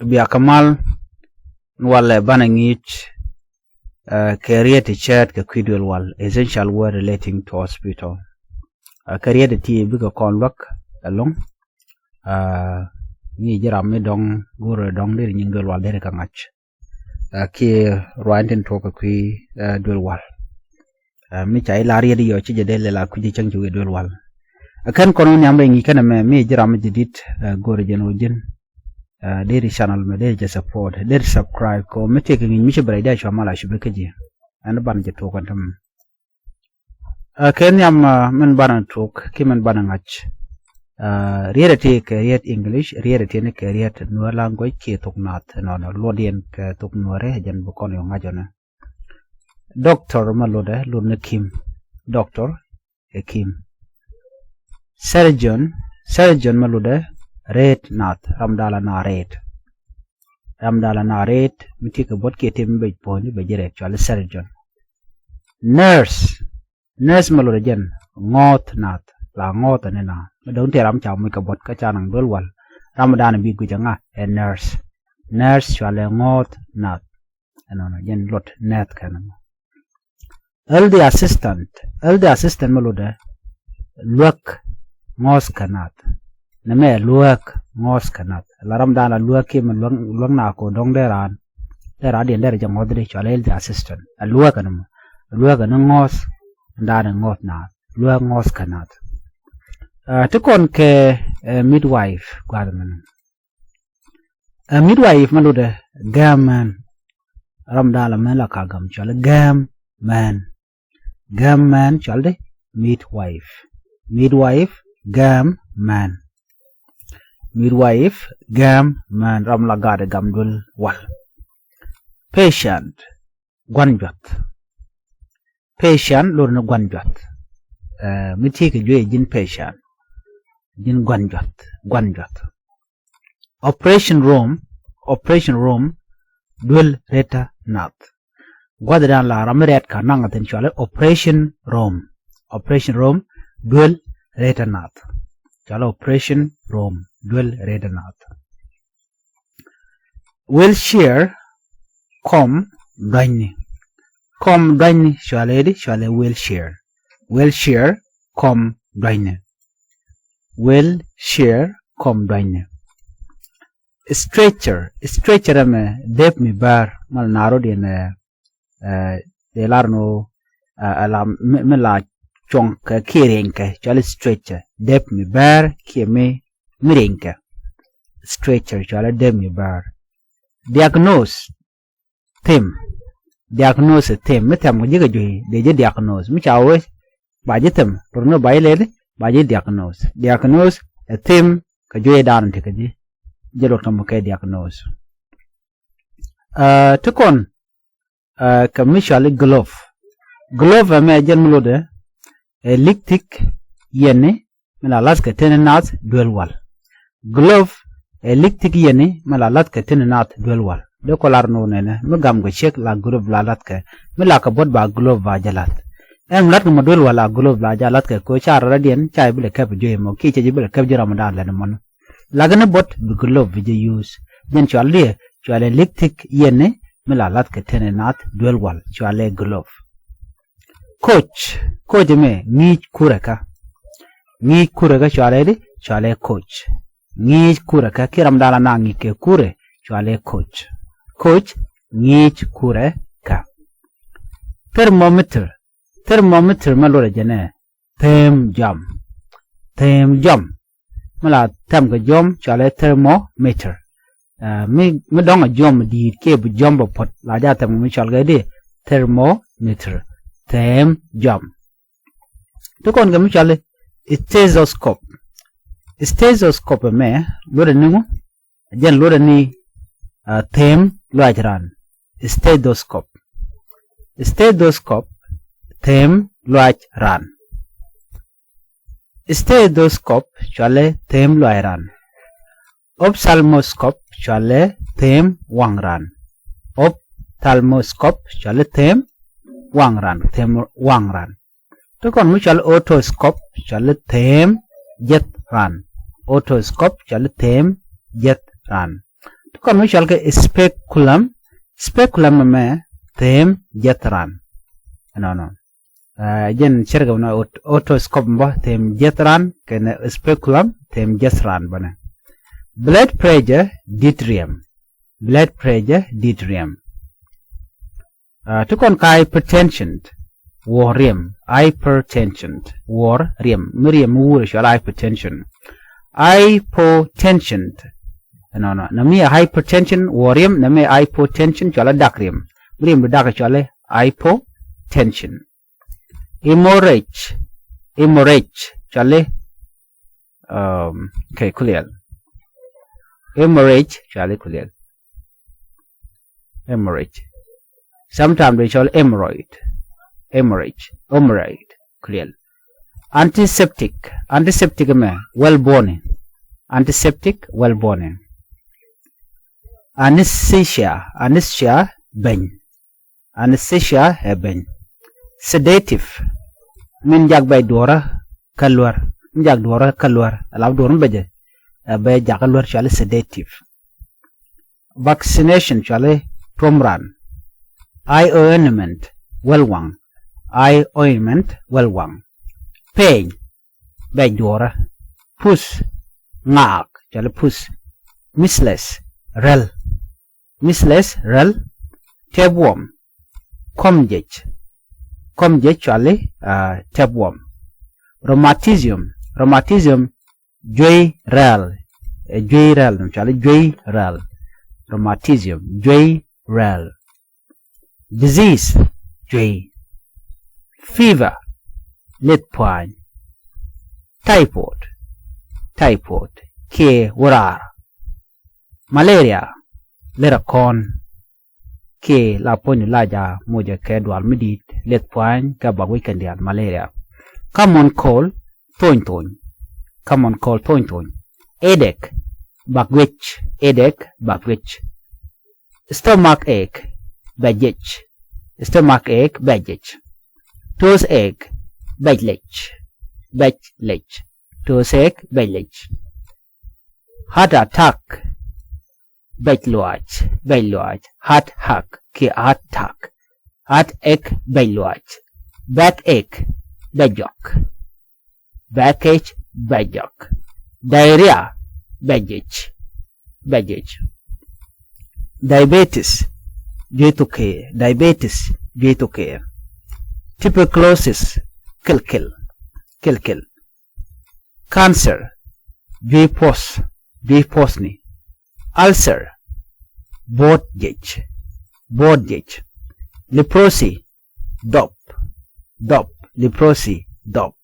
Biakamal wale banangich career t-shirt ka quidwell wal essential word relating to hospital. Career the tea bigger convoc along ni jira me dong guru dong dir nyingol wal dere kangach ki roanten to ka kui dwell wal mi chai lari di yo chi jadele la kuji chang ju dwell wal akan kono nyambe ngi kana me jira me jidit guru jeno jin deri channel me deri support deri subscribe ko me take ngi mi shibra da shamala shibe kaji an ban je to kan tam ken yam men ban tok ki men ban ngach reality career English reality ne career Nuer Language ke Thok Nath no lodien ke tok Nuer jan bu kon yo ngajona doctor malode lune kim doctor e kim surgeon malode Red Naath ramdala na red miti ke bot ke tem be poni be jere chal surgeon nurse malode jen ngot Naath la ngot ne na don te ram chaw mi ka bot ka chanang dol wal ramadan bi gu janga e nurse chal ngot Naath anona jen lot Naath kana elder assistant malode luak ngos kanat name luak ngos kanat laram dana luak ki man luang na ko dong deran den der jang odri chalel the assistant luak anam luak an ngos dana ngot na luak ngos kanat to kon ke midwife gwadman midwife malude gaman ram dala man la kagam chal gam man chalde midwife gam man ram lagade gamdul wal patient lorna gwanjot miti ke joye jin patient jin gwanjot operation room dul reta Naath gwadran la ramret ka nangaten chale operation room dul reta Naath chalo operation room dwell reta Naath wheelchair com dwayni shale wheelchair com dwayni stretcher ame dep mi bar mal naro de larno ala me la chonk kirenke chale stretcher dep mi bar kieme mirenke stretcher chale dep mi bar diagnose them metam jiga joy de je diagnose mi chawe ba je them porno baile ba je diagnose them ka joy dan te kaji jelo tam ka diagnose to kon ka mi chale glove me jen mulode electric yene mala laska tenenat dual wal glove electric yene mala laska tenenat dual wal de kolar no nene me gam go check la glove la latka mala ka bot ba glove ba jalat lat mo dual wala glove la jalat ka ko char radien chai bile kap joy mo ki che bile kap jira ramadan la mon lagana bot bi glove je use den chale electric yene mala latka tenenat dual wal chale glove coach me ngi kuraka chale coach ngi kuraka kiram dala na ngi ke kure chale coach ngi kuraka thermometer malore jene them jam mala tem ga jom chale thermometer me dong a jom di ke bu jom bo pot la ja tem mi chal ga de thermometer them jam to kon gam chale stethoscope me lore ningu jen lore ni them loajran stethoscope them loajran stethoscope chale them loajran ophthalmoscope chale them wangran ophthalmoscope chale them wangran to kon mu chal otoscope chal them jet ran Tukon mutual ke speculum me them jetran. No. Jen cherga na otoscope mba them jetran kena speculum them jetran bana. Blood pressure deuterium. Blood pressure deuterium. Tukon ka hypertension warrium. Hypertension warrium. Miriam wurish hypertension. Hypotension. No. Nami hypertension warrium. Nami hypotension chola dakrium. Miriam dak chola hypotension. Hemorrhage chale okay clear. Hemorrhage chale clear. Hemorrhage. Sometimes they call hemorrhoid. Hemorrhage clear. Antiseptic me well born. Antiseptic well born. Anesthesia ben. Anesthesia ben. Sedative min jag bay dora kalwar alaw dorum baje bay jakalwar chale sedative. Vaccination chale tomran. Eye ointment welwang. Pain bay dora. Pus ngak chale pus. Measles rel. Tapeworm comjech chale tapeworm. Rheumatism joy rel chale joy rel. Rheumatism joy rel. Disease joy. Fever lit point. Typhoid ke warar. Malaria lerakon ke la poni laja moja ke dual midit let point ka ba weekend malaria. Common cold toin. Headache backwitch. Stomach ache bajich. Toothache bajlech. Heart attack bajluach. Heart ache bajluach. Backache bajok. Diarrhea bajich. Diabetes J2K. Tuberculosis kill. Cancer J-posni. Ulcer bodjech. Leprosy dop.